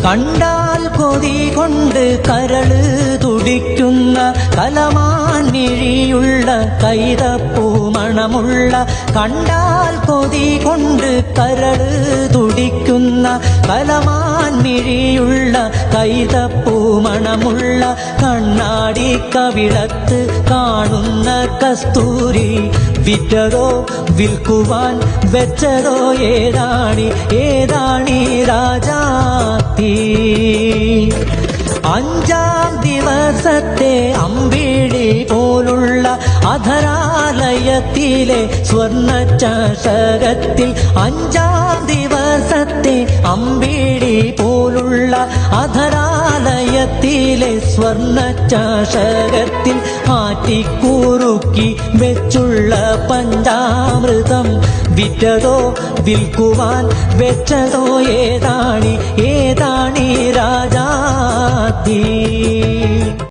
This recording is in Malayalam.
കണ്ടാൽ കൊതി കൊണ്ട് കരള് തുടിക്കുന്ന കലമാൻമിഴിയുള്ള കൈതപ്പൂമണമുള്ള കണ്ടാൽ കൊതി കൊണ്ട് കരള് തുടിക്കുന്ന കലമാൻമിഴിയുള്ള കൈതപ്പൂമണമുള്ള കണ്ണാടി കവിളത്ത് കാണുന്ന കസ്തൂരി വിറ്റതോ വിൽക്കുവാൻ വെച്ചതോ ഏതാണീ രാജാത്തി. അഞ്ചാം ദിവസത്തെ അമ്പിളി പോലുള്ള അധരാലയത്തിലെ സ്വർണ്ണ ചഷകത്തിൽ അഞ്ചാം ദിവസത്തെ അമ്പിളി പോലുള്ള അധരാലയത്തിലെ സ്വർണ്ണ ചഷകത്തിൽ ആറ്റിക്കുറുക്കി വെച്ചുള്ള പഞ്ചാമൃതം വിറ്റതോ വിൽക്കുവാൻ വെച്ചതോ ഏതാണീ രാജാത്തി.